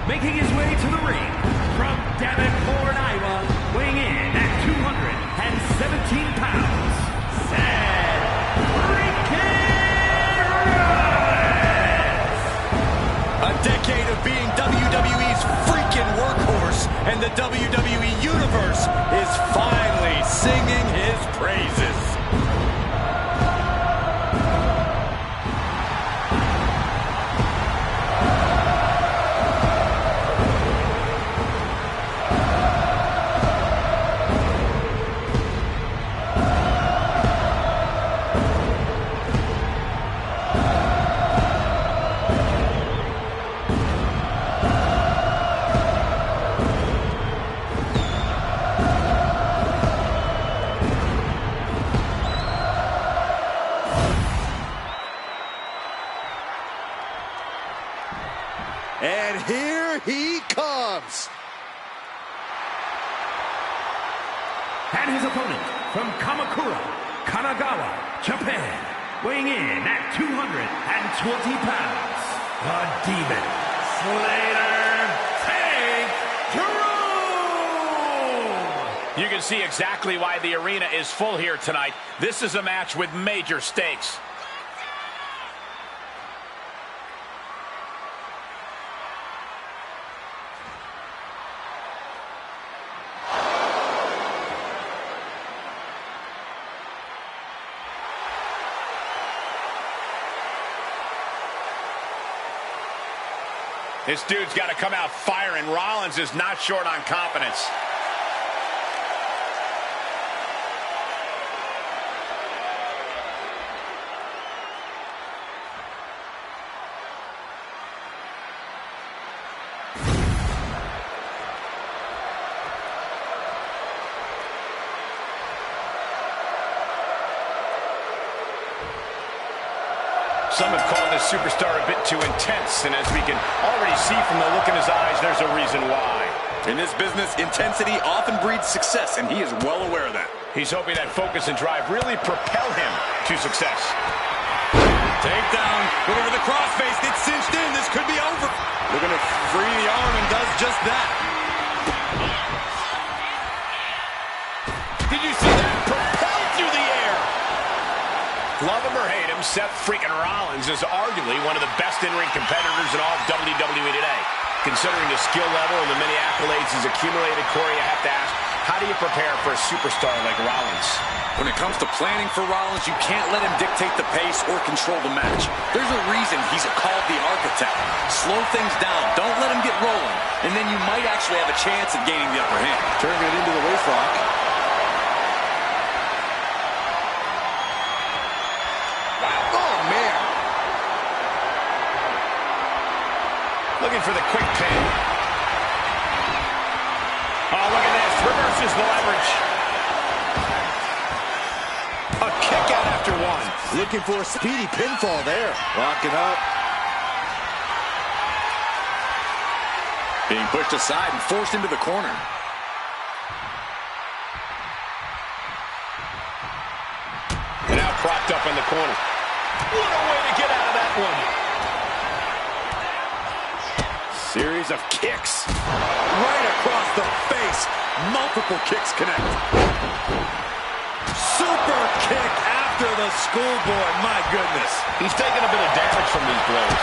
making his way to the ring from Davenport, Iowa, weighing in at 217 pounds, Seth freaking Rollins! A decade of being WWE's freaking workhorse, and the WWE Universe is finally singing his praises. And here he comes. And his opponent from Kamakura, Kanagawa, Japan, weighing in at 220 pounds, the Demon Slater Tate Jerome! You can see exactly why the arena is full here tonight. This is a match with major stakes. This dude's got to come out firing. Rollins is not short on confidence. Some have called this superstar a bit too intense, and as we can already see from the look in his eyes, there's a reason why. In this business, intensity often breeds success, and he is well aware of that. He's hoping that focus and drive really propel him to success. Takedown. Looking for the crossface. It's cinched in. This could be over. Looking to free the arm and does just that. Did you see that? Propelled through the air. Love him or hate him, Seth freaking Rollins is arguably one of the best in-ring competitors in all of WWE today. Considering the skill level and the many accolades he's accumulated, Corey, I have to ask, how do you prepare for a superstar like Rollins? When it comes to planning for Rollins, you can't let him dictate the pace or control the match. There's a reason he's called the architect. Slow things down. Don't let him get rolling. And then you might actually have a chance at gaining the upper hand. Turning it into the waist lock. Looking for the quick pin. Oh, look at this. Reverses the leverage. A kick out after one. Looking for a speedy pinfall there. Locking up. Being pushed aside and forced into the corner. And now propped up in the corner. What a way to get out of that one. Series of kicks. Right across the face. Multiple kicks connect. Super kick after the schoolboy. My goodness. He's taking a bit of damage from these blows.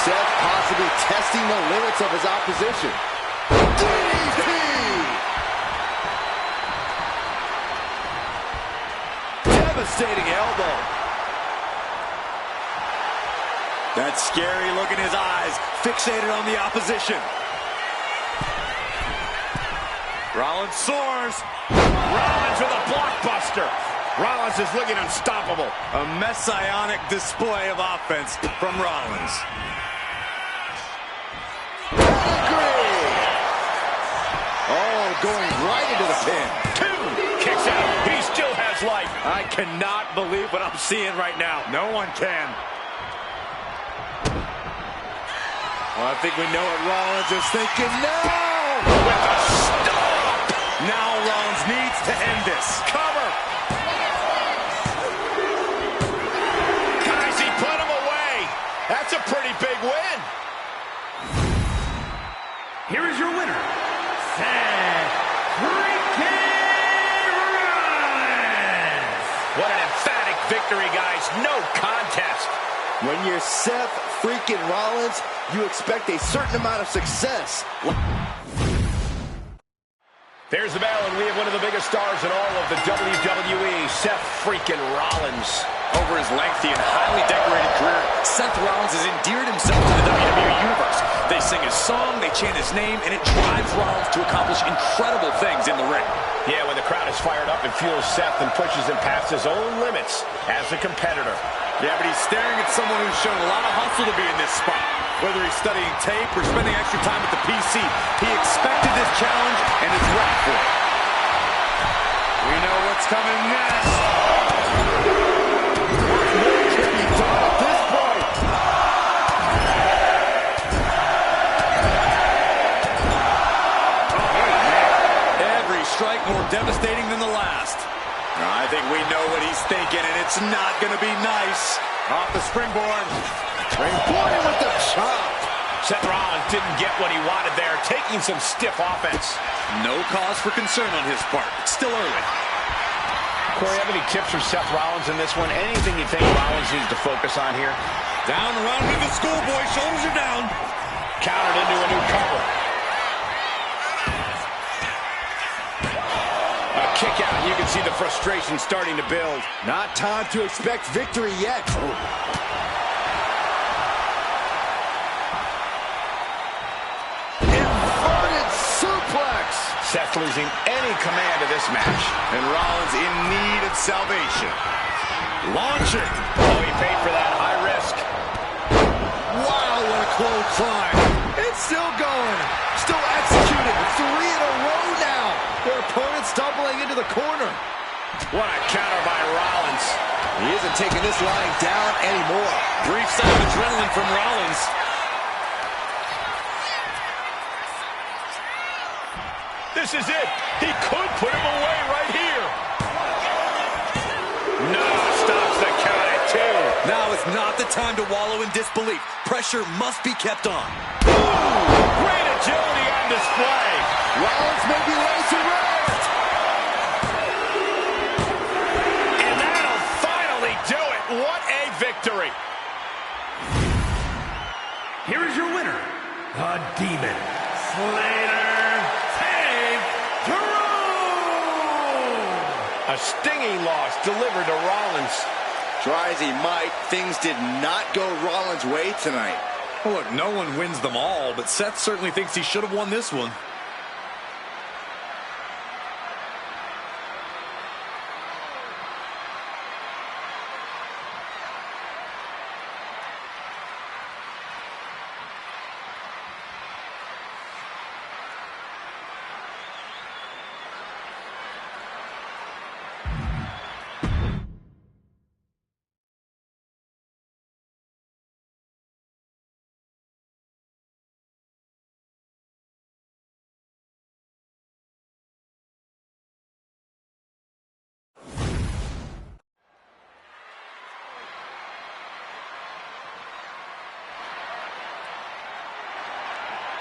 Seth possibly testing the limits of his opposition. DDT! Devastating elbow. That scary look in his eyes, fixated on the opposition. Rollins soars. Rollins with a blockbuster. Rollins is looking unstoppable. A messianic display of offense from Rollins. Oh, going right into the pin. Two. Kicks out. He still has life. I cannot believe what I'm seeing right now. No one can. Well, I think we know what Rollins is thinking now. With a stomp. Now Rollins needs to end this. Cover. Guys, he put him away. That's a pretty big win. Here is your winner, Seth freaking Rollins. What an emphatic victory, guys. No contest. When you're Seth freaking Rollins, you expect a certain amount of success. There's the bell, and we have one of the biggest stars in all of the WWE, Seth freaking Rollins. Over his lengthy and highly decorated career, Seth Rollins has endeared himself to the WWE Universe. They sing his song, they chant his name, and it drives Rollins to accomplish incredible things in the ring. Yeah, when the crowd is fired up, it fuels Seth and pushes him past his own limits as a competitor. Yeah, but he's staring at someone who's shown a lot of hustle to be in this spot. Whether he's studying tape or spending extra time at the PC, he expected this challenge and is ready for it. We know what's coming next. What can be done at this point? Every strike more devastating than the last. I think we know what he's thinking, and it's not going to be nice. Off the springboard. Springboarding with the chop. Seth Rollins didn't get what he wanted there, taking some stiff offense. No cause for concern on his part. It's still early. Corey, have any tips for Seth Rollins in this one? Anything you think Rollins needs to focus on here? Down around with the schoolboy. Shoulders are down. Countered into a new cover. A kick out. You can see the frustration starting to build. Not time to expect victory yet. Inverted suplex. Seth losing any command of this match. And Rollins in need of salvation. Launching. Oh, he paid for that. High risk. Wow, what a clothesline. It's still going. Still executing. 3 in a row now. Their opponent stumbling into the corner. What a counter by Rollins. He isn't taking this lying down anymore. Brief set of adrenaline from Rollins. This is it. He could put him away right here. No, stops the count at 2. Now is not the time to wallow in disbelief. Pressure must be kept on. Ooh, great agility on display. Rollins may be late to rest. And that'll finally do it. What a victory. Here is your winner, the Demon Slayer. A stinging loss delivered to Rollins. Try as he might, things did not go Rollins' way tonight. Well, look, no one wins them all, but Seth certainly thinks he should have won this one.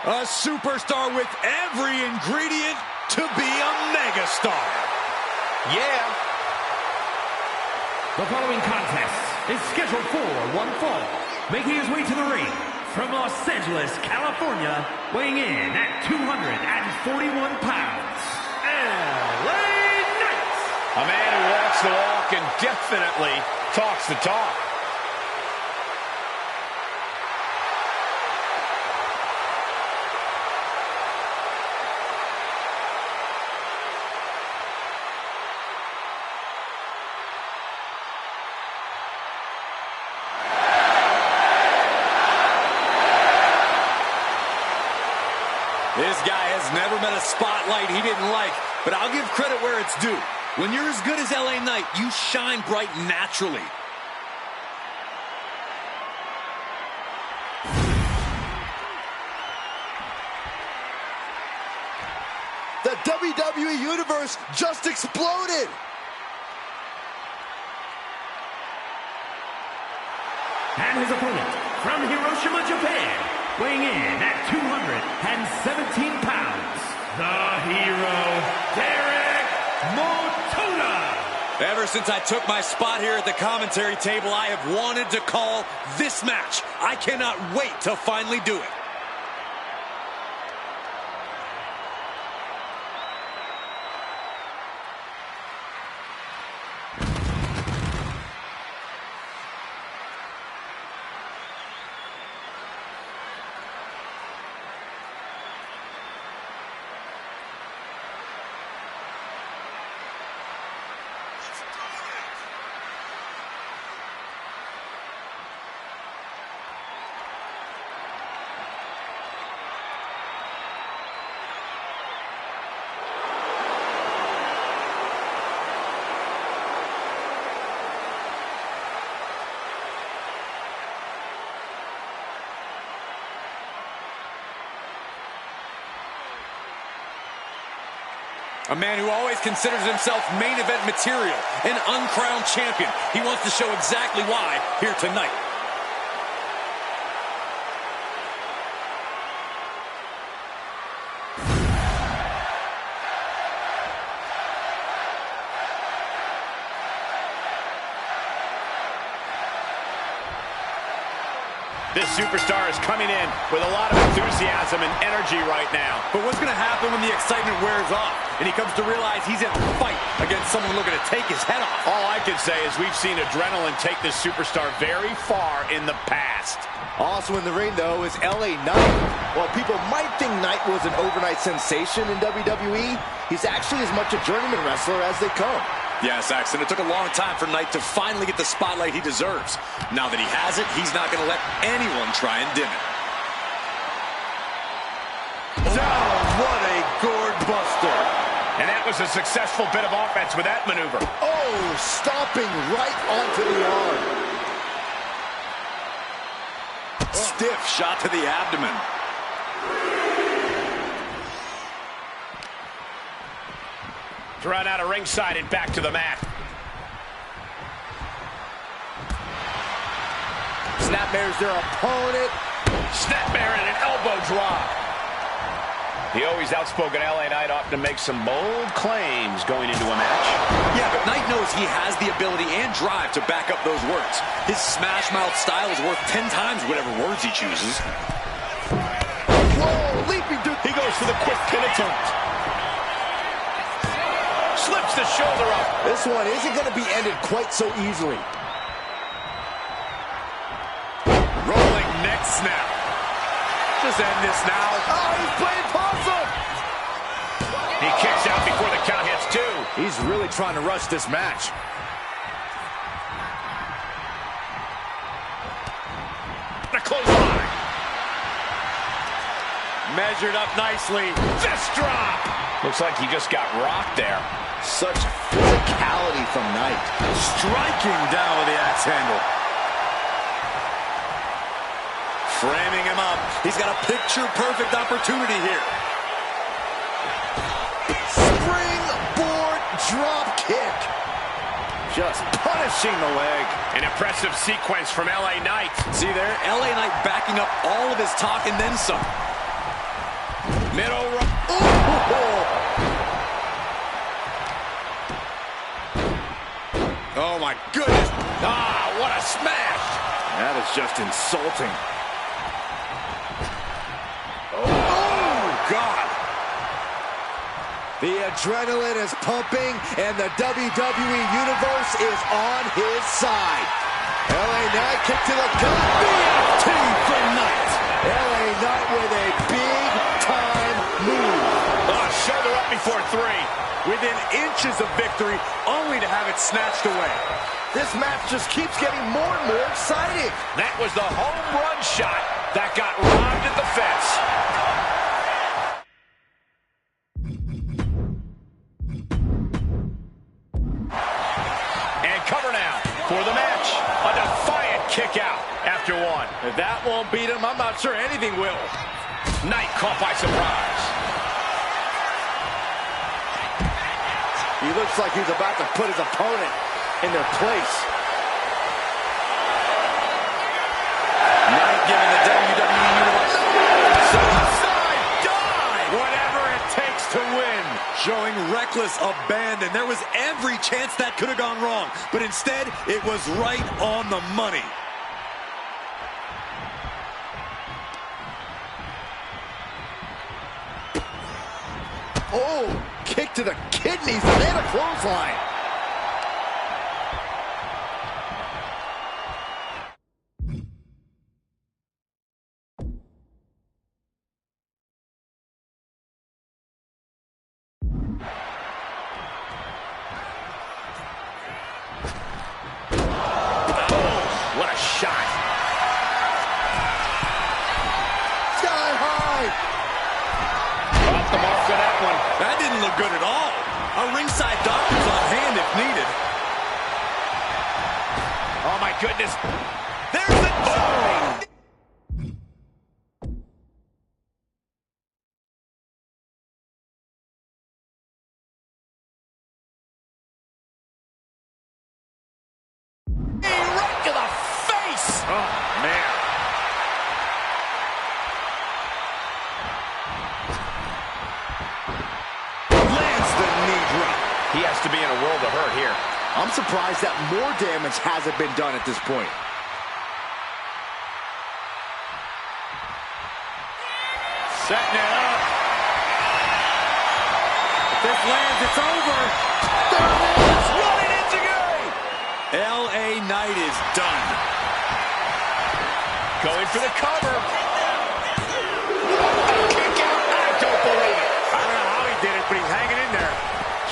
A superstar with every ingredient to be a megastar. Yeah. The following contest is scheduled for one fall. Making his way to the ring from Los Angeles, California, weighing in at 241 pounds, LA Knight. A man who walks the walk and definitely talks the talk. This guy has never met a spotlight he didn't like, but I'll give credit where it's due. When you're as good as LA Knight, you shine bright naturally. The WWE Universe just exploded. And his opponent from Hiroshima, Japan, weighing in at 217 pounds, the hero, Derek Motoda. Ever since I took my spot here at the commentary table, I have wanted to call this match. I cannot wait to finally do it. A man who always considers himself main event material, an uncrowned champion. He wants to show exactly why here tonight. This superstar is coming in with a lot of enthusiasm and energy right now. But what's going to happen when the excitement wears off and he comes to realize he's in a fight against someone looking to take his head off? All I can say is we've seen adrenaline take this superstar very far in the past. Also in the ring, though, is LA Knight. While people might think Knight was an overnight sensation in WWE, he's actually as much a journeyman wrestler as they come. Yes, Axton, it took a long time for Knight to finally get the spotlight he deserves. Now that he has it, he's not going to let anyone try and dim it. Down, what a gourd buster. And that was a successful bit of offense with that maneuver. Oh, Oh, stomping right onto the arm. Stiff shot to the abdomen. Drawn out of ringside and back to the mat. Snapmare's their opponent. Snapmare and an elbow drop. The always outspoken LA Knight often makes some bold claims going into a match. Yeah, but Knight knows he has the ability and drive to back up those words. His smash mouth style is worth 10 times whatever words he chooses. Whoa, leaping dude. He goes for the quick pin attempt. Slips the shoulder up. This one isn't going to be ended quite so easily. Rolling neck snap. Just end this now. Oh, he's playing possum. He kicks out before the count hits 2. He's really trying to rush this match. The clothesline. Measured up nicely. Fist drop. Looks like he just got rocked there. Such physicality from Knight. Striking down with the axe handle. Framing him up. He's got a picture-perfect opportunity here. Springboard drop kick. Just punishing the leg. An impressive sequence from LA Knight. See there? LA Knight backing up all of his talk and then some. Middle row. Oh, my goodness. Ah, what a smash. That is just insulting. God. The adrenaline is pumping, and the WWE Universe is on his side. LA Knight kick to the gut. BFT for Knight. LA Knight with a big-time move. Shoulder up before 3. Within inches of victory, only to have it snatched away. This match just keeps getting more and more exciting. That was the home run shot that got robbed at the fence. And cover now for the match. A defiant kick out after 1. If that won't beat him, I'm not sure anything will. Knight caught by surprise. He looks like he's about to put his opponent in their place. Knight giving the WWE Universe Suicide dive! whatever it takes to win. Showing reckless abandon. There was every chance that could have gone wrong, but instead, it was right on the money. Oh, kick to the kidneys and a clothesline. What a shot. Sky high. Off the mark for that one. That didn't look good at all. A ringside doctor's on hand if needed. Oh, my goodness. There's the jump. Right to the face. Oh, man. Lands the knee drop. He has to be in a world of hurt here. I'm surprised that more damage hasn't been done at this point. Setting it up. If this lands, it's over. There it is. Running into Gary. LA Knight is done. Going for the cover. Kick out. I don't believe it. I don't know how he did it, but he's hanging in there.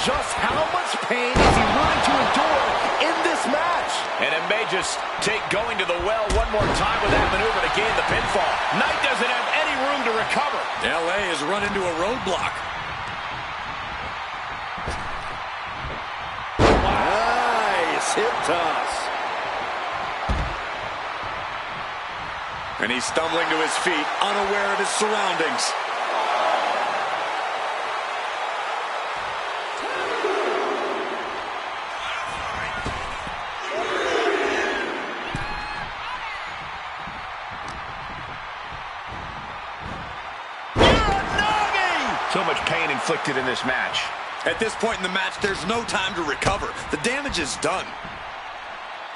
Just how much pain is he willing to endure in this match? And it may just take going to the well one more time with that maneuver to gain the pinfall. Knight doesn't have any room to recover. LA has run into a roadblock. Ah, hip toss. And he's stumbling to his feet, unaware of his surroundings. So much pain inflicted in this match. At this point in the match, there's no time to recover. The damage is done.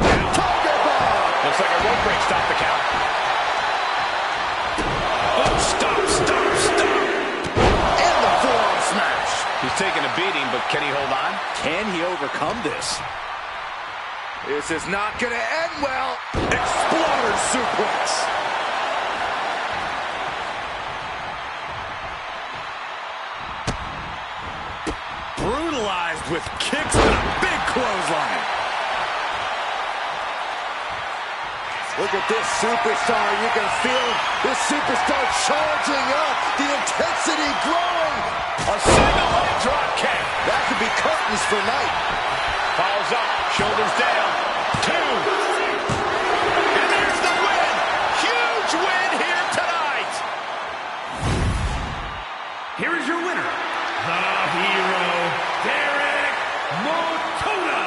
Looks like a rope break. Stop the count. Oh, stop. And the forearm smash. He's taking a beating, but can he hold on? Can he overcome this? This is not going to end well. Exploder suplex. Brutalized with kicks and a big clothesline. Look at this superstar. You can feel this superstar charging up. The intensity growing. A single leg drop kick. That could be curtains for night. Falls up, shoulders down. 2. And there's the win. Huge win here tonight. Here is your winner, the hero, Derek Motoda.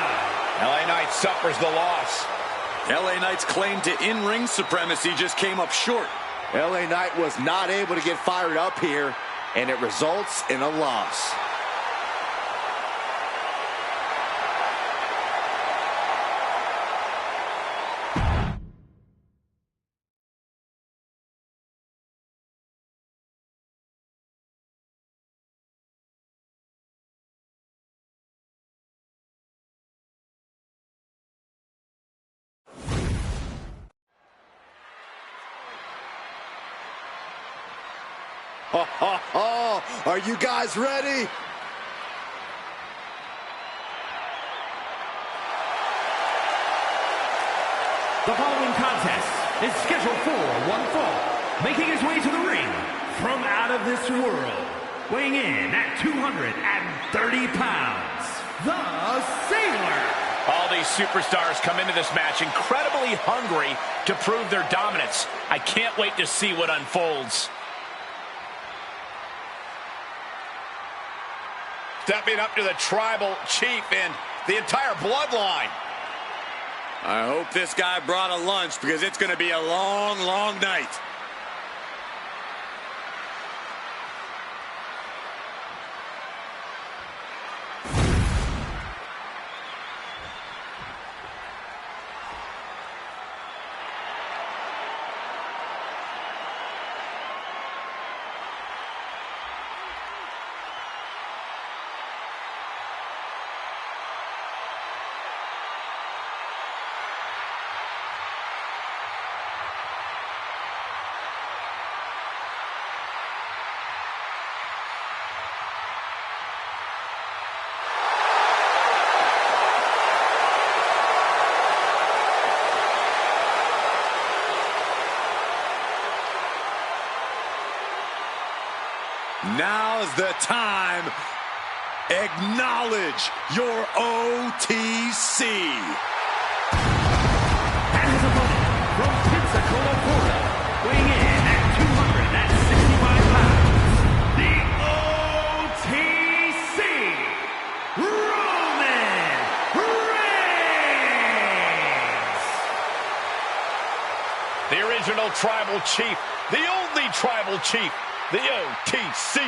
LA Knight suffers the loss. LA Knight's claim to in-ring supremacy just came up short. LA Knight was not able to get fired up here, and it results in a loss. Are you guys ready? The following contest is scheduled for one fall. Making his way to the ring from out of this world, weighing in at 230 pounds, the Sailor. All these superstars come into this match incredibly hungry to prove their dominance. I can't wait to see what unfolds. Stepping up to the tribal chief and the entire bloodline. I hope this guy brought a lunch because it's going to be a long, long night. Now's the time. Acknowledge your OTC. And his opponent from Pensacola, Florida, weighing in at 265 pounds, the OTC, Roman Reigns. The original tribal chief, the only tribal chief, the OTC.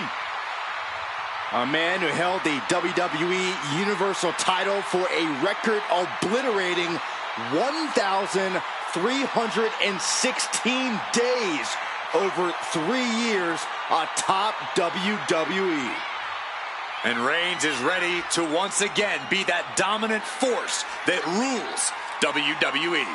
A man who held the WWE Universal title for a record obliterating 1,316 days over 3 years atop WWE. And Reigns is ready to once again be that dominant force that rules WWE.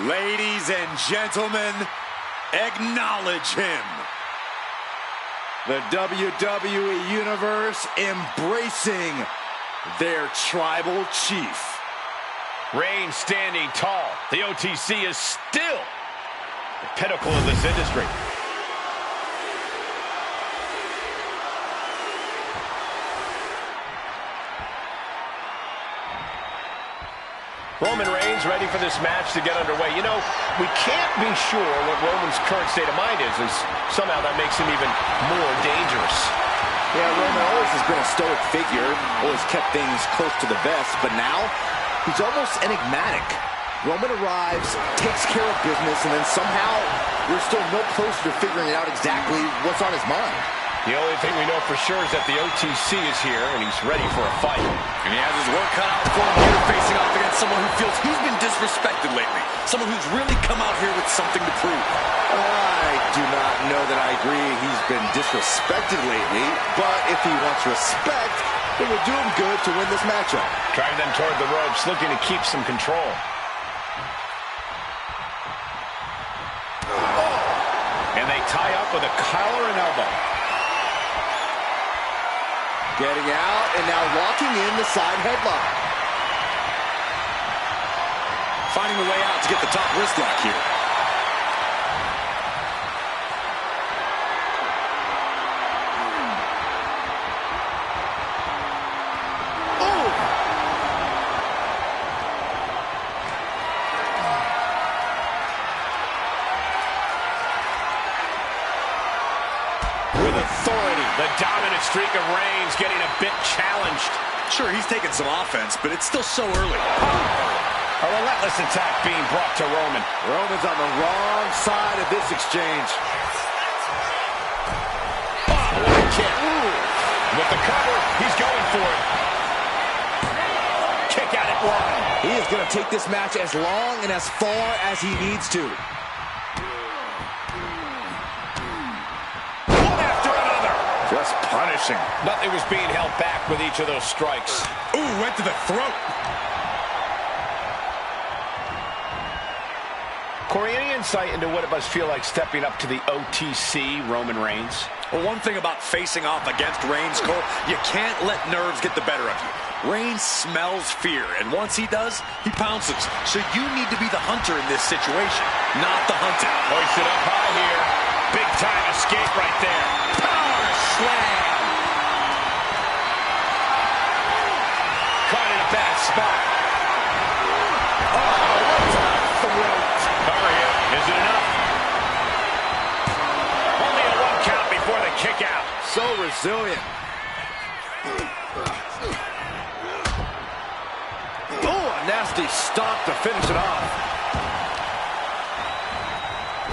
Ladies and gentlemen, acknowledge him. The WWE Universe embracing their tribal chief. Reigns standing tall. The OTC is still the pinnacle of this industry. Roman Reigns ready for this match to get underway. You know, we can't be sure what Roman's current state of mind is, as somehow that makes him even more dangerous. Yeah, Roman always has been a stoic figure, always kept things close to the vest, but now he's almost enigmatic. Roman arrives, takes care of business, and then somehow we're still no closer to figuring out exactly what's on his mind. The only thing we know for sure is that the OTC is here, and he's ready for a fight. And he has his work cut out for him here, facing off against someone who feels he's been disrespected lately. Someone who's really come out here with something to prove. I do not know that I agree he's been disrespected lately, but if he wants respect, it would do him good to win this matchup. Driving them toward the ropes, looking to keep some control. And they tie up with a collar and elbow. Getting out and now locking in the side headlock. Finding the way out to get the top wrist lock here. With authority, the dominant streak of Reigns getting a bit challenged. Sure, he's taking some offense, but it's still so early. A relentless attack being brought to Roman. Roman's on the wrong side of this exchange. Oh, what a kick. With the cover, he's going for it. Kick out at one. He is going to take this match as long and as far as he needs to. Just punishing. Nothing was being held back with each of those strikes. Ooh, went to the throat. Corey, any insight into what it must feel like stepping up to the OTC Roman Reigns? Well, one thing about facing off against Reigns, Cole, you can't let nerves get the better of you. Reigns smells fear, and once he does, he pounces. So you need to be the hunter in this situation, not the hunted. Hoisted up high here. Big time escape right there. Power slam. Caught in a bad spot. Oh, what a throat. Cover here. Is it enough? Only a one count before the kick out. So resilient. Oh, a nasty stop to finish it off.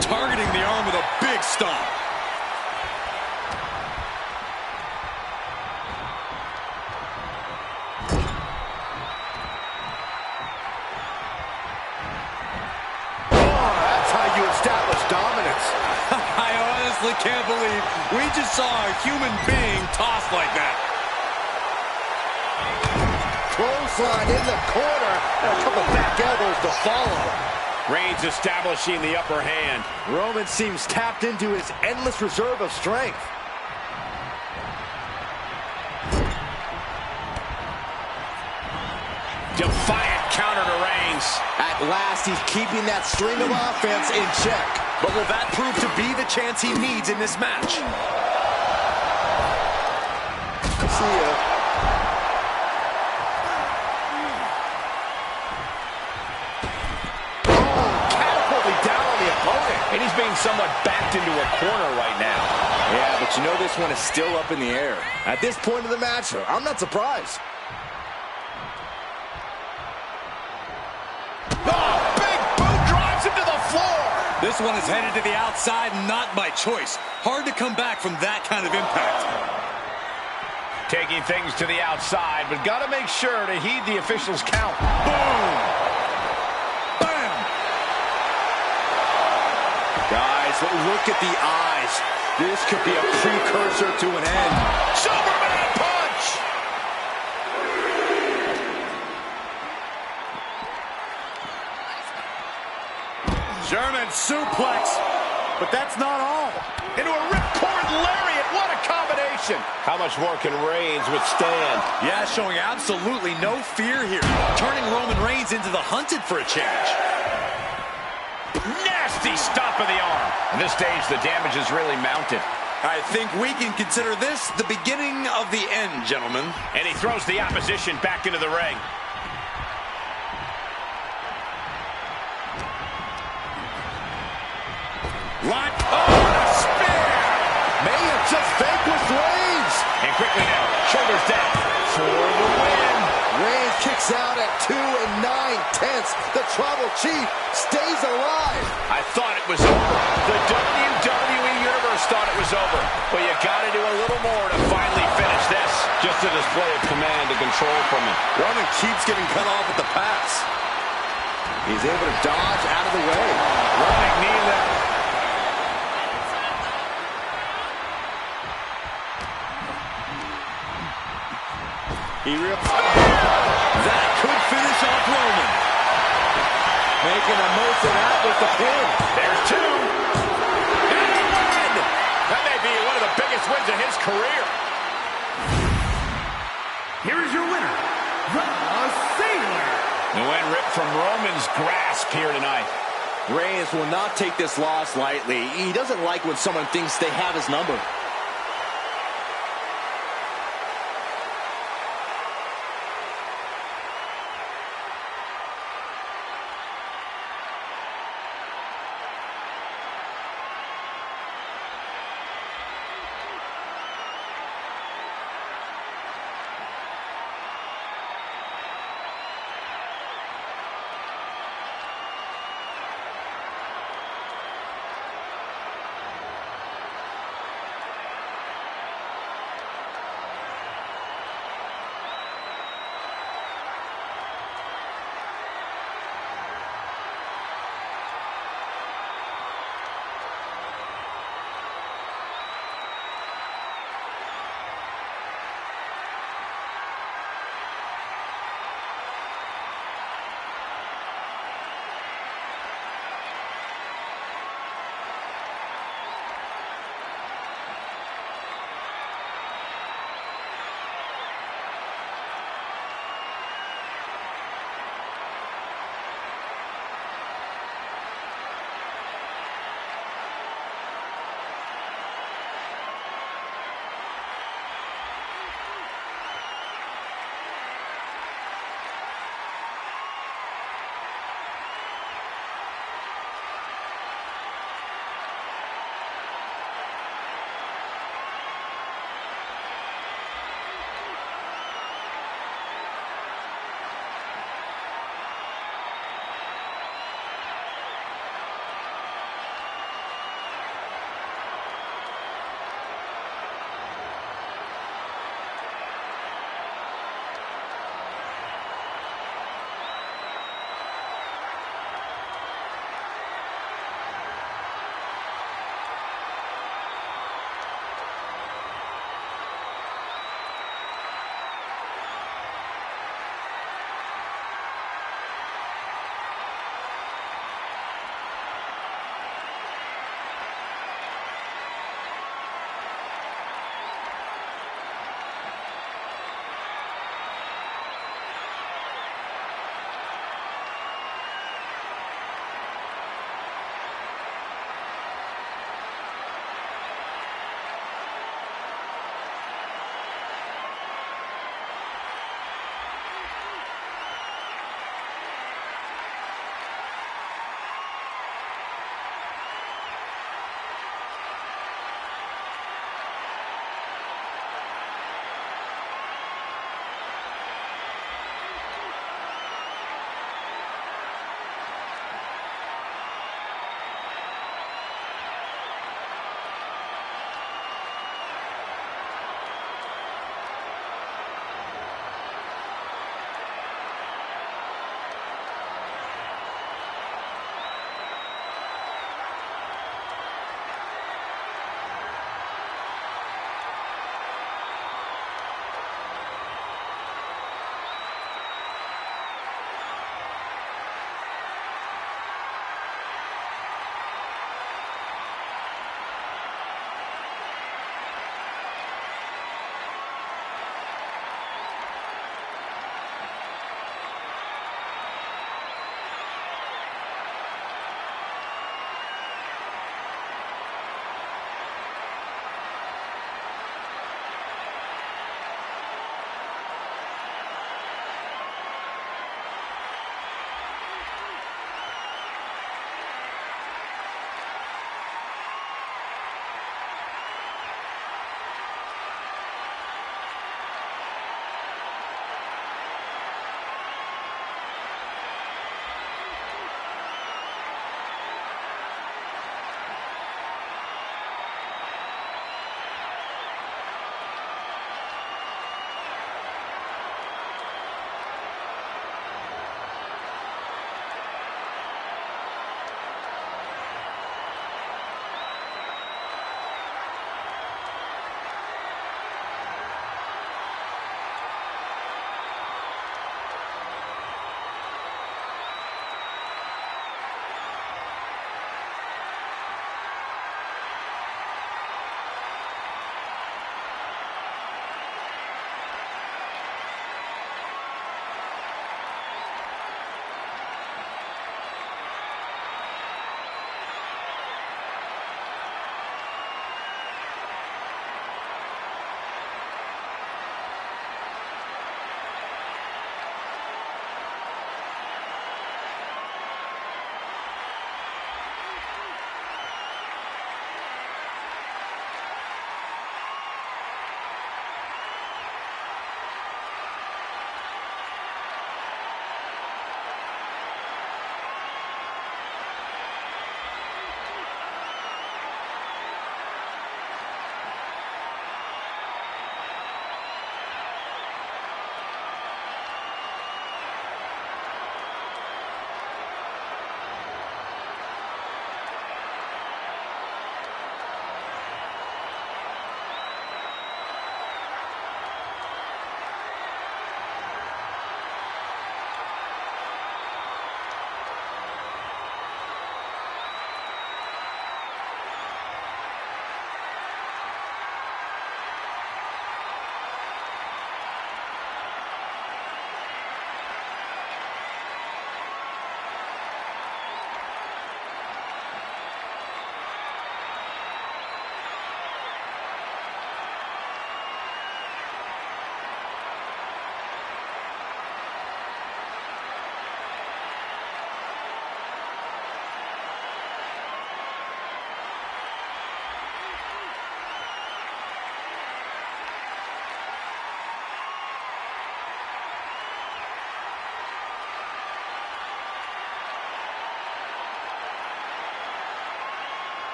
Targeting the arm with a big stomp. Establish dominance. I honestly can't believe we just saw a human being tossed like that. Clothesline in the corner, and a couple back elbows to follow. Reigns establishing the upper hand. Roman seems tapped into his endless reserve of strength. Defiant counter to Reigns. At last, he's keeping that string of offense in check. But will that prove to be the chance he needs in this match? See ya. Oh, catapulting down on the opponent. And he's being somewhat backed into a corner right now. Yeah, but you know this one is still up in the air. At this point of the match, I'm not surprised. This one is headed to the outside, not by choice. Hard to come back from that kind of impact. Taking things to the outside, but got to make sure to heed the officials' count. Boom! Bam! Guys, look at the eyes. This could be a precursor to an end. Superman punch! German suplex, but that's not all. Into a ripcord lariat. What a combination. How much more can Reigns withstand? Yeah, showing absolutely no fear here. Turning Roman Reigns into the hunted for a change. Nasty stop of the arm. At this stage, the damage is really mounted. I think we can consider this the beginning of the end, gentlemen. And he throws the opposition back into the ring. Right. Oh, what a spear! May have just vanquished Reigns. And quickly now, shoulders down for the win. Reigns kicks out at 2 9/10. The Tribal Chief stays alive. I thought it was over. The WWE Universe thought it was over. But you got to do a little more to finally finish this. Just a display of command and control from him. Roman keeps getting cut off at the pass. He's able to dodge out of the way. Running knee lift. He rips. That could finish off Roman. Making the most of that with the pin. There's two. And a win! That may be one of the biggest wins of his career. Here is your winner, the Sailor. The win ripped from Roman's grasp here tonight. Reigns will not take this loss lightly. He doesn't like when someone thinks they have his number.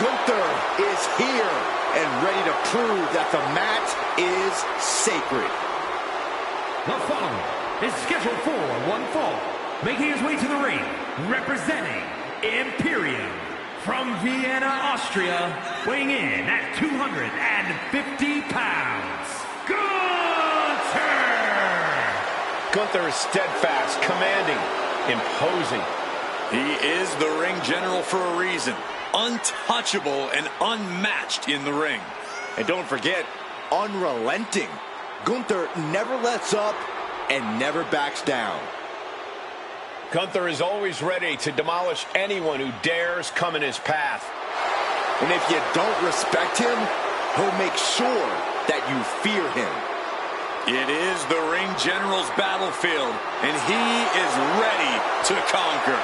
Gunther is here and ready to prove that the match is sacred. The following is scheduled for one fall, making his way to the ring, representing Imperium from Vienna, Austria, weighing in at 250 pounds, Gunther! Gunther is steadfast, commanding, imposing. He is the ring general for a reason. Untouchable and unmatched in the ring. And don't forget, unrelenting. Gunther never lets up and never backs down. Gunther is always ready to demolish anyone who dares come in his path. And if you don't respect him, he'll make sure that you fear him. It is the ring general's battlefield, and he is ready to conquer.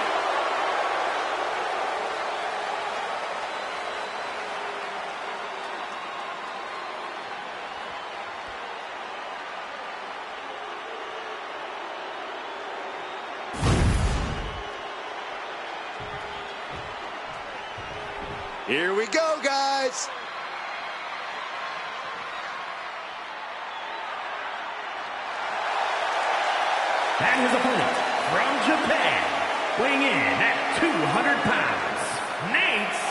Here we go, guys. And his opponent from Japan, weighing in at 200 pounds, Nate's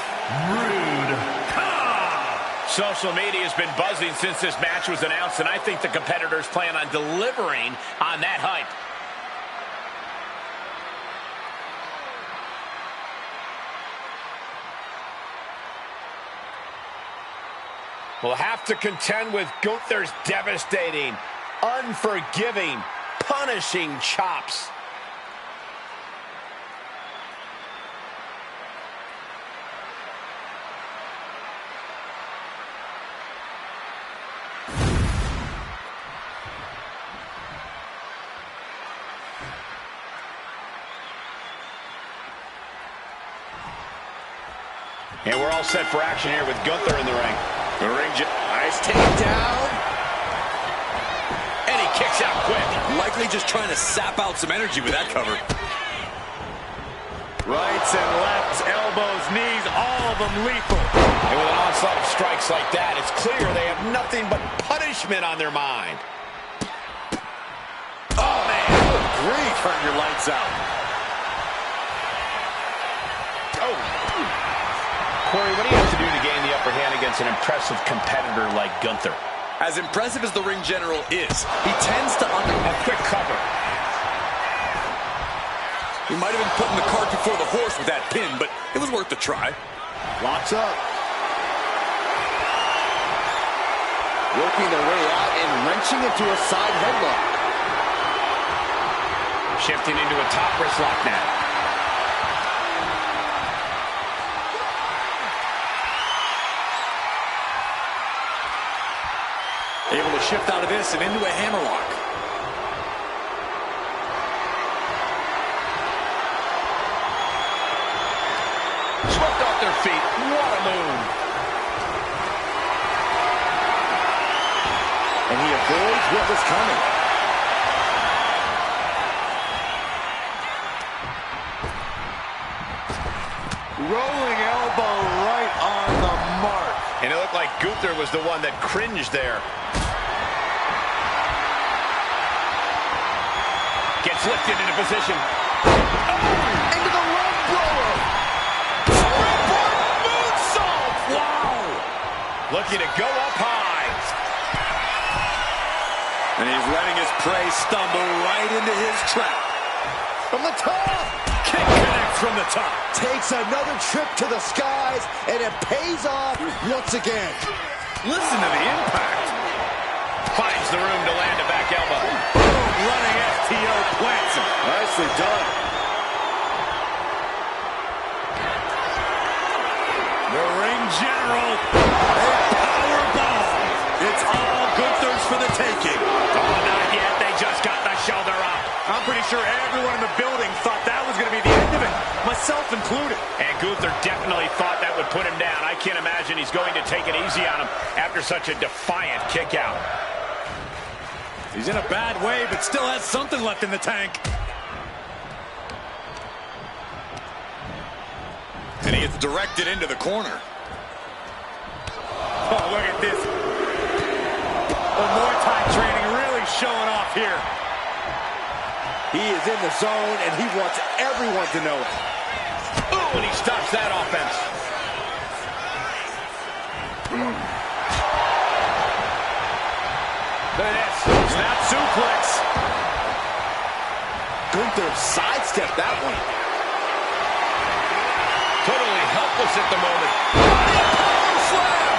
Rude Cobb. Social media has been buzzing since this match was announced, and I think the competitors plan on delivering on that hype. Will have to contend with Gunther's devastating, unforgiving, punishing chops. And we're all set for action here with Gunther in the ring. The ring Nice takedown. and he kicks out quick. Likely just trying to sap out some energy with that cover. Rights and lefts, elbows, knees, all of them lethal. And with an onslaught of strikes like that, it's clear they have nothing but punishment on their mind. Oh, man. Great. Turn your lights out. Oh. Corey, what do you have to do to gain the upper hand against an impressive competitor like Gunther? As impressive as the ring general is, he tends to A quick cover. He might have been putting the cart before the horse with that pin, but it was worth a try. Locks up. Working their way out and wrenching into a side headlock. Shifting into a top wrist lock now. Able to shift out of this and into a hammerlock. Swept off their feet. What a move. And he avoids what was coming. Rolling elbow right on the mark. And it looked like Gunther was the one that cringed there. Gets lifted into position. Into the rope blower. Springboard moonsault. Wow. Looking to go up high. And he's letting his prey stumble right into his trap. From the top. Kick connects from the top. Takes another trip to the skies, and it pays off once again. Listen to the impact. Finds the room to land a back elbow. Boom, running FTO plants him. Nicely done. The ring general, a powerbomb. It's all Gunther's for the taking. Oh, not yet. They just got the shoulder up. I'm pretty sure everyone in the building thought that was going to be the end of it, myself included. And Gunther definitely thought that would put him down. I can't imagine he's going to take it easy on him after such a defiant kick out. He's in a bad way, but still has something left in the tank. And he gets directed into the corner. Oh, look at this. The Muay Thai training really showing off here. He is in the zone, and he wants everyone to know it. Ooh, and he stops that offense. Look at this. Snap suplex. Gunther sidestepped that one. Totally helpless at the moment. Power slam.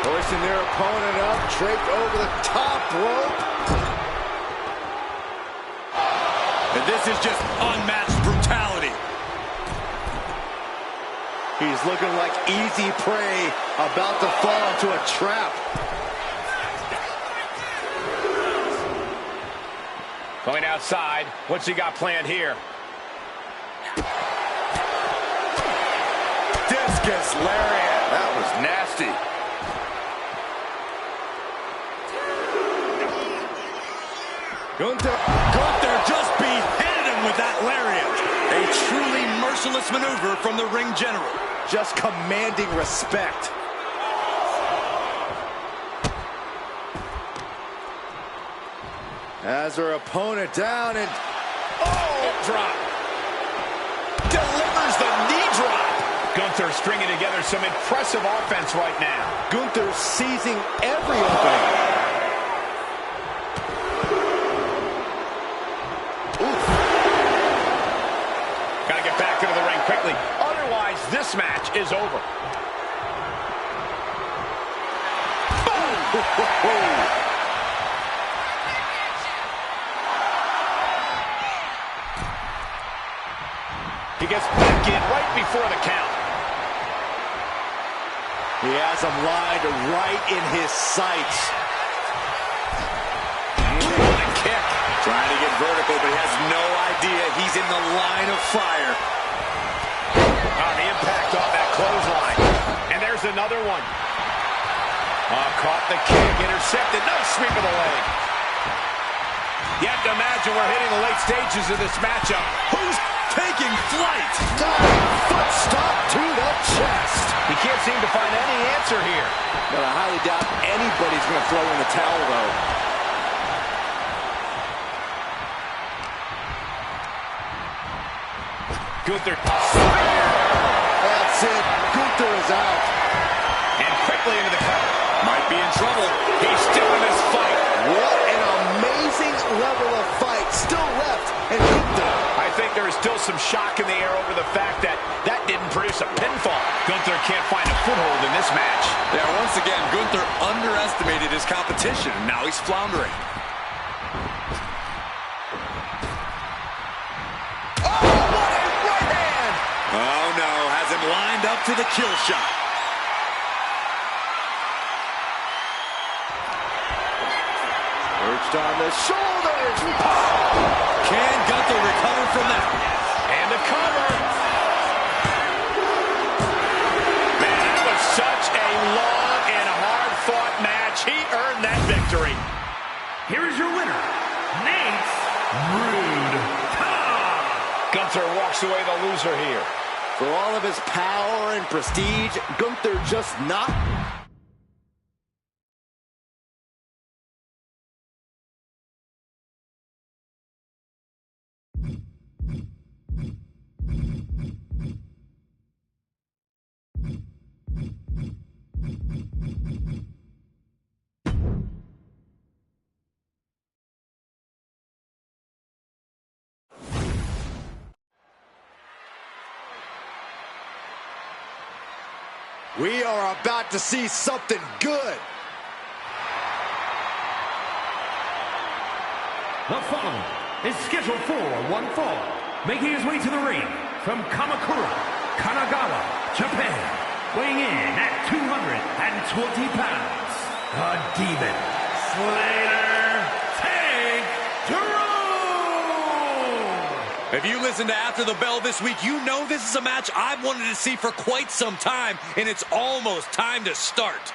Hoisting their opponent up, draped over the top rope. And this is just unmatched brutality. He's looking like easy prey, about to fall into a trap. Going outside. What's he got planned here? Discus lariat. That was nasty. Gunther just beheaded him with that lariat. A truly merciless maneuver from the ring general. just commanding respect. As her opponent down and drop. Delivers the knee drop. Gunther stringing together some impressive offense right now. Gunther seizing every opening. Gotta get back into the ring quickly. Otherwise, this match is over. Boom! He gets back in right before the count. He has him lined right in his sights. What a kick. Trying to get vertical, but he has no idea he's in the line of fire. The impact on that clothesline. And there's another one. Caught the kick, intercepted. Nice sweep of the leg. You have to imagine we're hitting the late stages of this matchup. Who's taking flight? Foot stop to the chest. He can't seem to find any answer here. But I highly doubt anybody's going to throw in the towel, though. Gunther. That's it. Gunther is out. And quickly into the cover. Might be in trouble. He's still in this fight. What an amazing level of fight still left in Gunther. I think there is still some shock in the air over the fact that that didn't produce a pinfall. Gunther can't find a foothold in this match. Yeah, once again, Gunther underestimated his competition, and now he's floundering. Oh, no, has him lined up to the kill shot. Perched on the shoulders. Can Gunther recover from that? And the cover. Man, that was such a long and hard-fought match. He earned that victory. Here is your winner, Nate Rude. Gunther walks away the loser here. For all of his power and prestige, Gunther just not... We are about to see something good. The following is scheduled for one fall, making his way to the ring from Kamakura, Kanagawa, Japan, weighing in at 220 pounds, the Demon Slayer Tank Jerome! If you listen to After the Bell this week, you know this is a match I've wanted to see for quite some time, and it's almost time to start.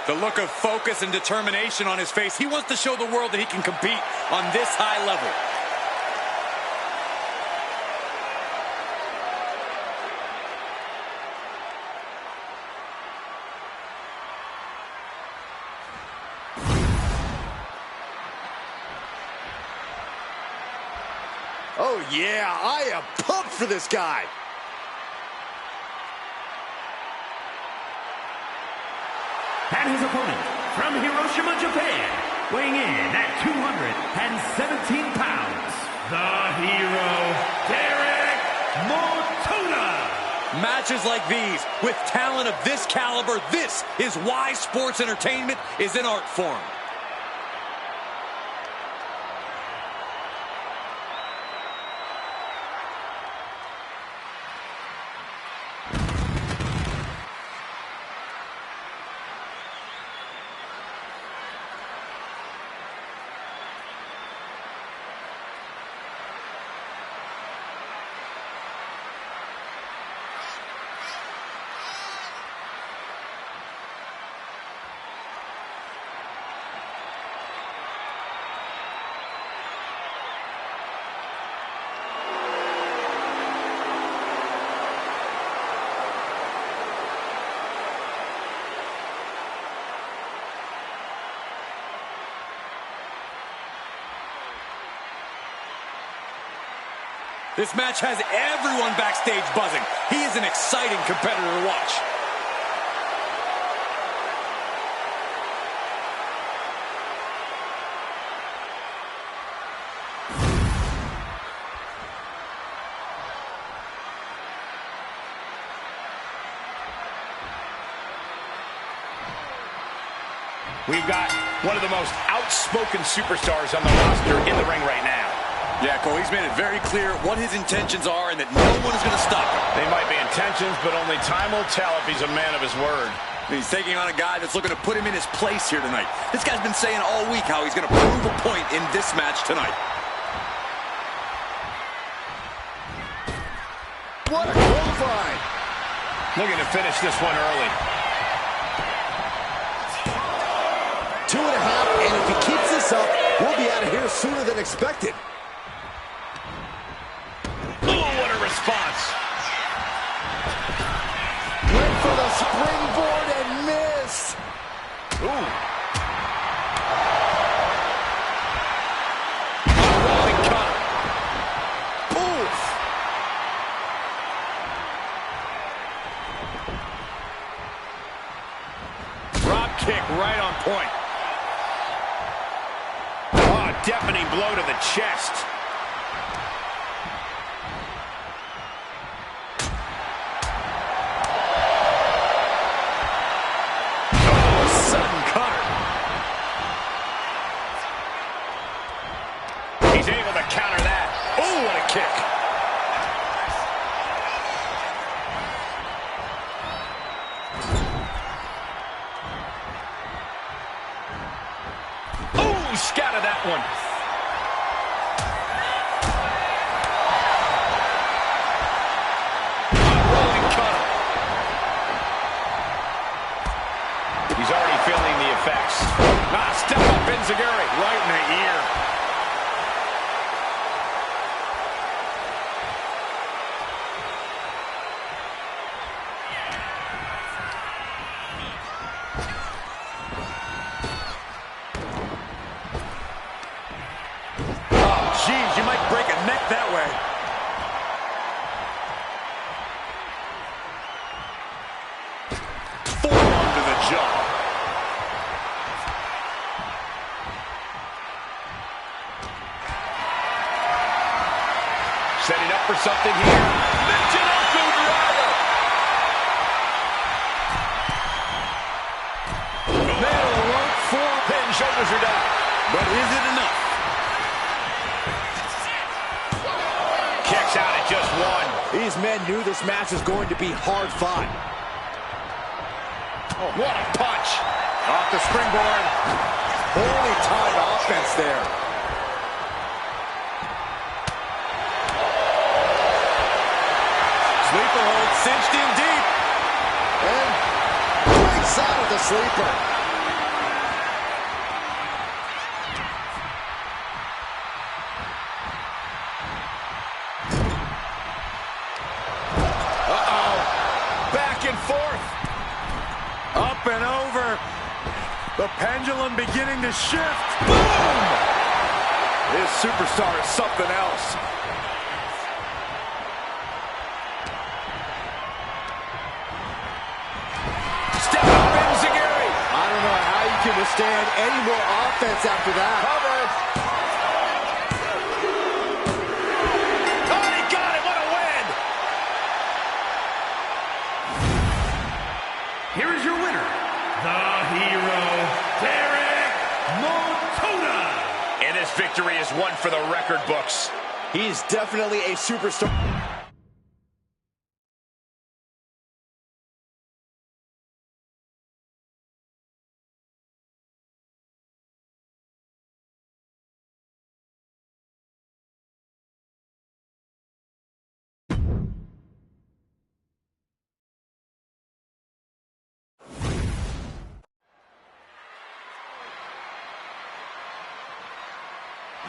The look of focus and determination on his face. He wants to show the world that he can compete on this high level. Oh, yeah, I am pumped for this guy. And his opponent, from Hiroshima, Japan, weighing in at 217 pounds, the hero, Derek Motuda. Matches like these, with talent of this caliber, this is why sports entertainment is an art form. This match has everyone backstage buzzing. He is an exciting competitor to watch. We've got one of the most outspoken superstars on the roster in the ring right now. Yeah, Cole, he's made it very clear what his intentions are and that no one is going to stop him. They might be intentions, but only time will tell if he's a man of his word. He's taking on a guy that's looking to put him in his place here tonight. This guy's been saying all week how he's going to prove a point in this match tonight. What a clothesline. Looking to finish this one early. 2.5, and if he keeps this up, we'll be out of here sooner than expected. What a response. Went for the springboard and missed. Ooh. Rolling cutter. Oof. Drop kick right on point. Oh, deafening blow to the chest. He's able to counter that. Oh, what a kick. Oh, scattered that one. Rolling cutter. He's already feeling the effects. Step up, Enziguri, right in the ear. Jeez, you might break a neck that way. Forearm to the jaw. Setting up for something here. Michinoku driver. That'll work for pin. Shoulders are down. But is it enough? Kicks out at just one. These men knew this match was going to be hard fought. Oh, what a punch. Off the springboard. Holy timed offense there. Sleeper hold cinched in deep. And breaks out of the sleeper. forth. Up and over. The pendulum beginning to shift. Boom! This superstar is something else. Step up, Enziguri. I don't know how you can withstand any more offense after that. Cover. Oh, he got it. What a win. Here is your winner, the hero, Derek Montona. And this victory is one for the record books. He's definitely a superstar.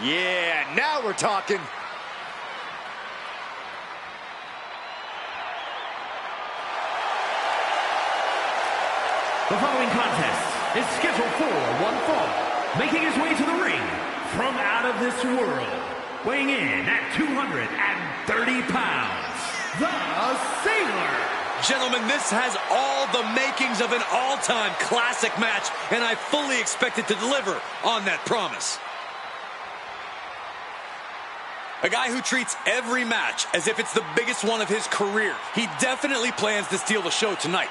Yeah, now we're talking. The following contest is scheduled for one fall, making his way to the ring from out of this world, weighing in at 230 pounds, the Sailor. Gentlemen, this has all the makings of an all-time classic match, and I fully expect it to deliver on that promise. A guy who treats every match as if it's the biggest one of his career. He definitely plans to steal the show tonight.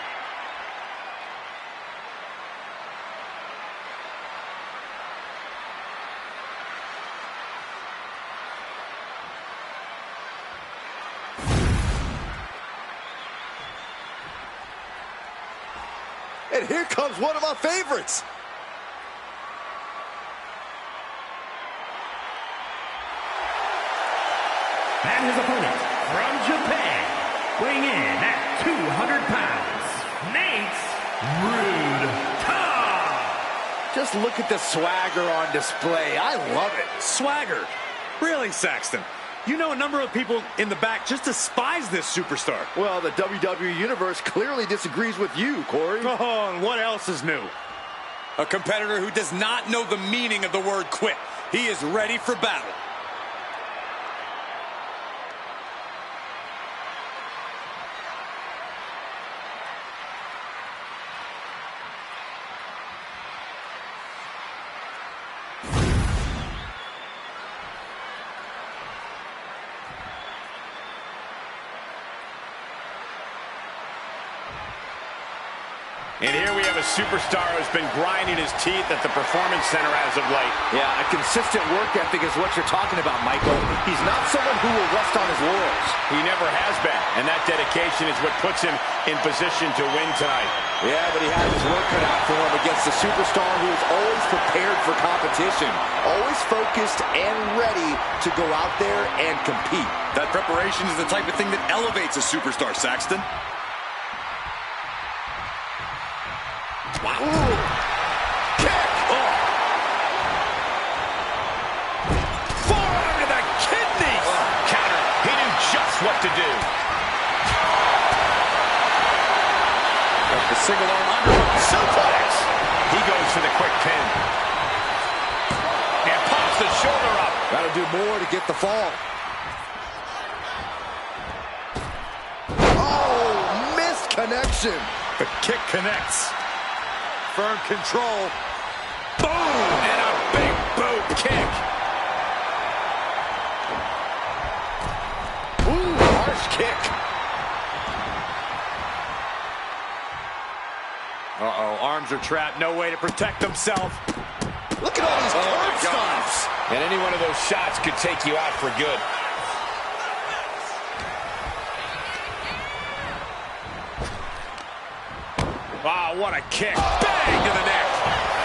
And here comes one of my favorites. And his opponent from Japan, weighing in at 200 pounds, Nate Rude. Just look at the swagger on display. I love it. Swagger. Really, Saxton? You know a number of people in the back just despise this superstar. Well, the WWE Universe clearly disagrees with you, Corey. Oh, and what else is new? A competitor who does not know the meaning of the word quit. He is ready for battle. And here we have a superstar who's been grinding his teeth at the Performance Center as of late. Yeah, a consistent work ethic is what you're talking about, Michael. He's not someone who will rest on his laurels. He never has been, and that dedication is what puts him in position to win tonight. Yeah, but he had his work cut out for him against a superstar who is always prepared for competition, always focused and ready to go out there and compete. That preparation is the type of thing that elevates a superstar, Saxton. Wow. Ooh. Kick! Oh. Forearm to the kidneys. Counter. He knew just what to do. The single arm underhook Suplex. He goes for the quick pin. And pops the shoulder up. Gotta do more to get the fall. Oh, missed connection. The kick connects. Firm control. Boom! And a big boot kick. Ooh, harsh kick. Uh-oh, arms are trapped. No way to protect himself. Look at all these curb stomps. And any one of those shots could take you out for good. Wow, what a kick. Bang to the neck.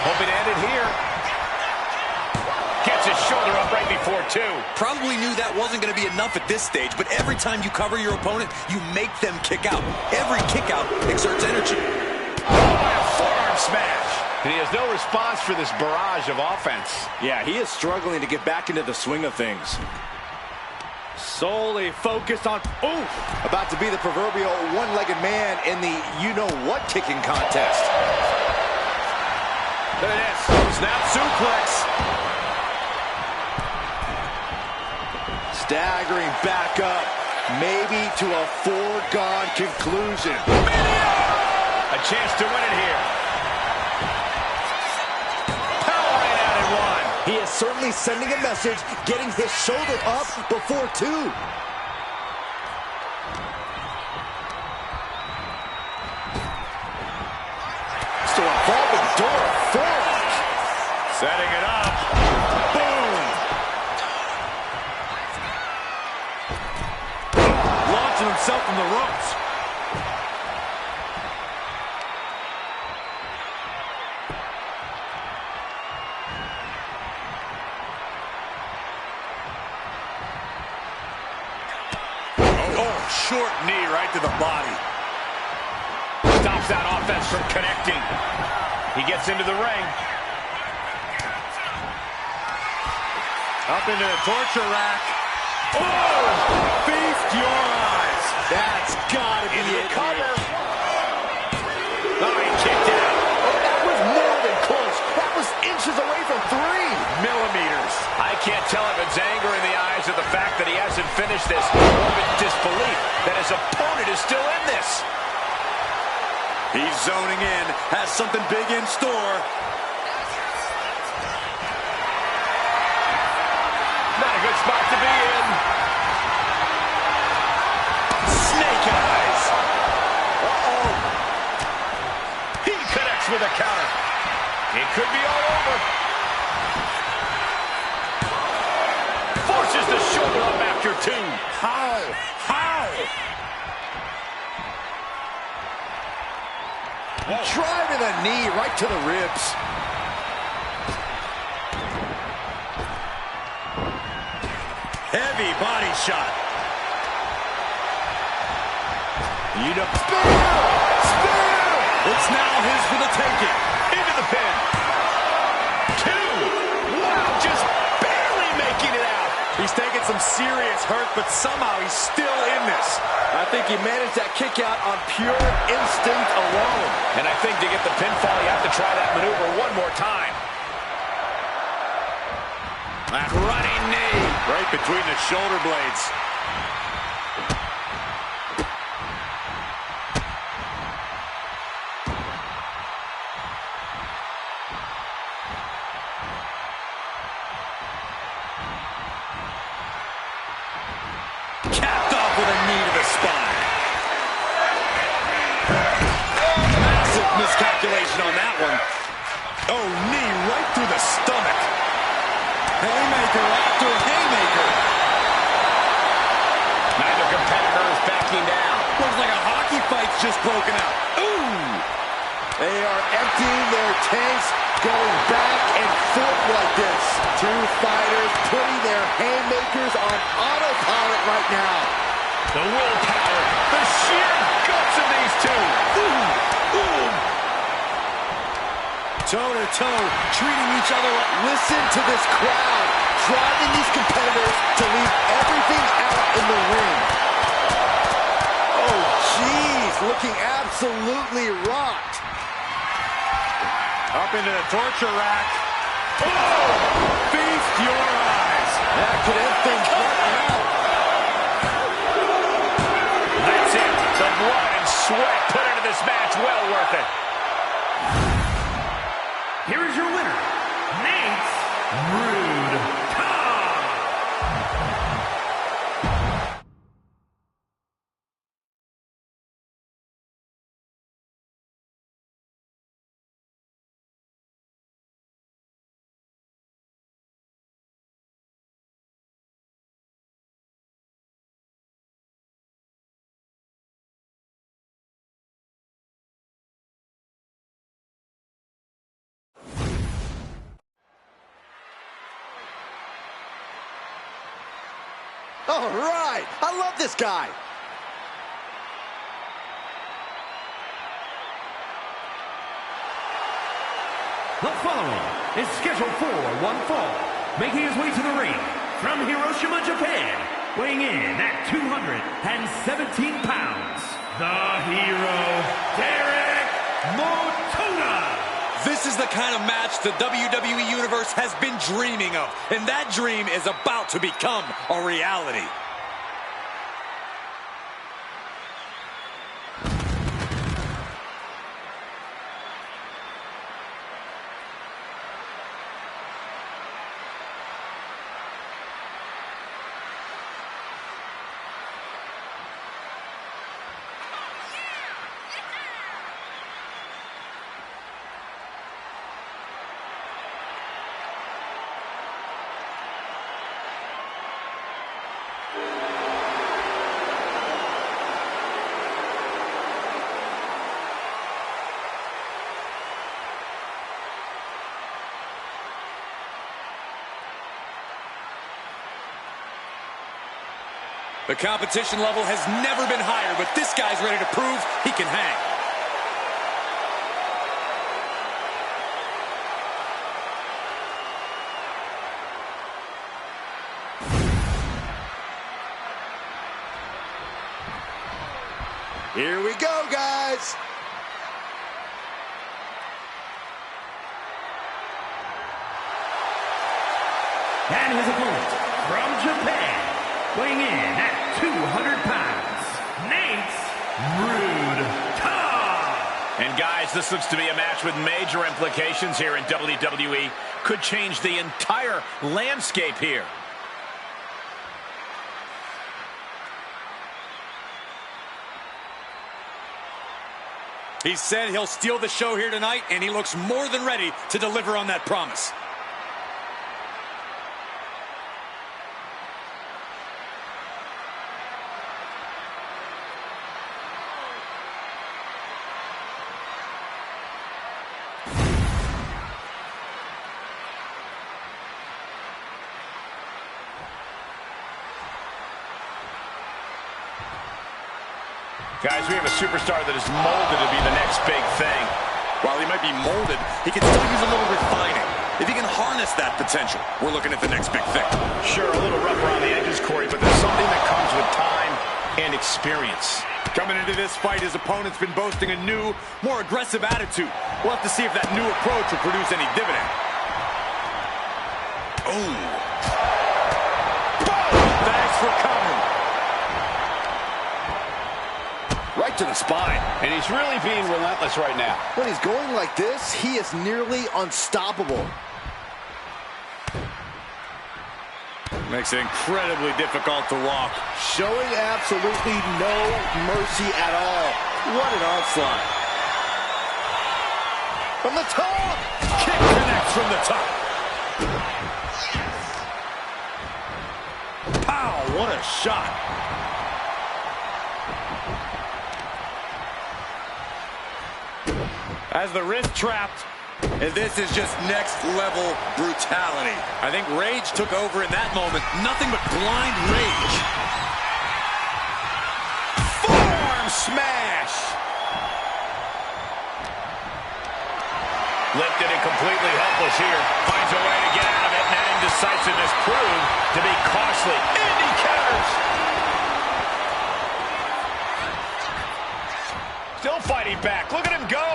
Hope it ended here. Gets his shoulder up right before two. Probably knew that wasn't going to be enough at this stage, but every time you cover your opponent, you make them kick out. Every kick out exerts energy. Oh, a forearm smash. And he has no response for this barrage of offense. Yeah, he is struggling to get back into the swing of things. Solely focused on, about to be the proverbial one-legged man in the you-know-what kicking contest. Look at this. Snap suplex. Staggering back up, maybe to a foregone conclusion. A chance to win it here. Powering out at one. He is certainly sending a message, getting his shoulder up before two. So a revolving door of forearms. Setting it up. Boom. Launching himself from the ropes. Short knee right to the body. Stops that offense from connecting. He gets into the ring. Up into the torture rack. Oh! Feast your eyes. That's gotta be Into the it. cover. Oh, he kicked out. Oh, that was more than close. That was inches away from 3 millimeters. I can't tell if it's anger in the eyes of the fact that he hasn't finished this, or if it's disbelief that his opponent is still in this. He's zoning in, has something big in store. Not a good spot to be in. Snake eyes. Uh-oh. He connects with a counter. It could be all over. Forces the shoulder up after two. How? Driving a knee right to the ribs. Heavy body shot. Spear! It's now his for the taking. Into the pin. 2. Wow, just barely making it out. He's taking some serious hurt, but somehow he's still in this. I think he managed that kick out on pure instinct alone. And I think to get the pinfall, you have to try that maneuver one more time. That running knee right between the shoulder blades. Capped off with a knee to the spine. Massive miscalculation on that one. Oh, knee right through the stomach. Haymaker after haymaker. Neither competitor is backing down. Looks like a hockey fight's just broken out. Ooh! They are emptying their tanks, going back and forth like this. Two fighters putting their haymakers on autopilot right now. The willpower, the sheer guts of these two. Toe-to-toe, treating each other like... Listen to this crowd, driving these competitors to leave everything out in the ring. Oh, jeez, looking absolutely rocked. Up into the torture rack. Oh! Feast your eyes. That could end things right now. That's it. The blood and sweat put into this match. Well worth it. Here is your winner, Nate Rude Cobb. All right, I love this guy. The following is scheduled for one fall, making his way to the ring from Hiroshima, Japan, weighing in at 217 pounds, the hero, Derek Montona. This is the kind of match the WWE Universe has been dreaming of, and that dream is about to become a reality. The competition level has never been higher, but this guy's ready to prove he can hang. Here we go, guys. And his opponent from Japan, weighing in at 200 pounds, Nate's Rude Tom. And guys, this looks to be a match with major implications here in WWE. Could change the entire landscape here. He said he'll steal the show here tonight, and he looks more than ready to deliver on that promise. Guys, we have a superstar that is molded to be the next big thing. While he might be molded, he can still use a little refining. If he can harness that potential, we're looking at the next big thing. Sure, a little rough around the edges, Corey, but there's something that comes with time and experience. Coming into this fight, his opponent's been boasting a new, more aggressive attitude. We'll have to see if that new approach will produce any dividend. Oh. Thanks for coming. Right to the spine. And he's really being relentless right now. When he's going like this, he is nearly unstoppable. Makes it incredibly difficult to walk. Showing absolutely no mercy at all. What an onslaught. From the top. Kick connects from the top. Pow, what a shot. As the wrist trapped. And this is just next level brutality. I think rage took over in that moment. Nothing but blind rage. Forearm smash. Lifted and completely helpless here. Finds a way to get out of it, and that indecisiveness proved to be costly. And he counters. Still fighting back. Look at him go.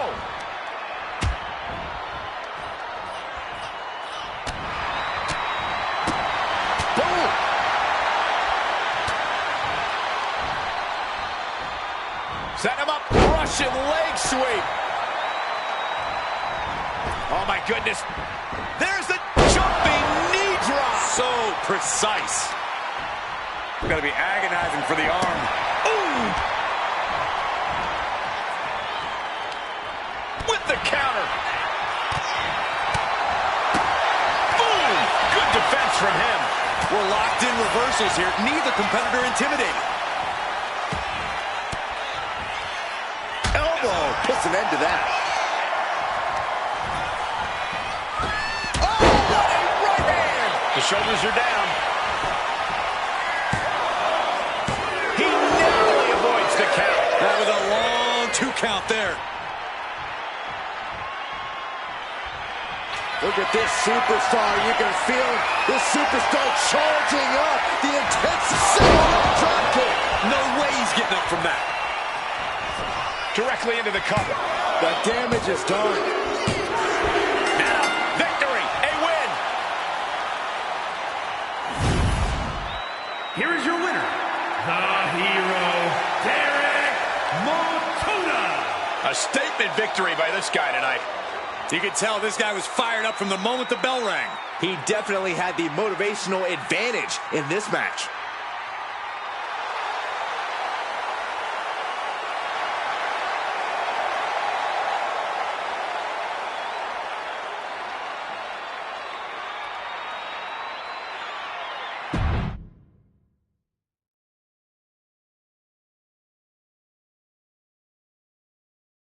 Set him up, Russian leg sweep. Oh my goodness. There's the jumping knee drop. So precise. Gotta be agonizing for the arm. Ooh. With the counter. Boom. Good defense from him. We're locked in reversals here. Neither competitor intimidated. Puts an end to that. Oh, what a right hand! The shoulders are down. He narrowly avoids the count. That was a long 2 count there. Look at this superstar. You can feel this superstar charging up. The intensity. Drop kick. No way he's getting up from that. Directly into the cover. The damage is done. Now, victory, a win. Here is your winner, the hero, Derek Montuna. A statement victory by this guy tonight. You could tell this guy was fired up from the moment the bell rang. He definitely had the motivational advantage in this match.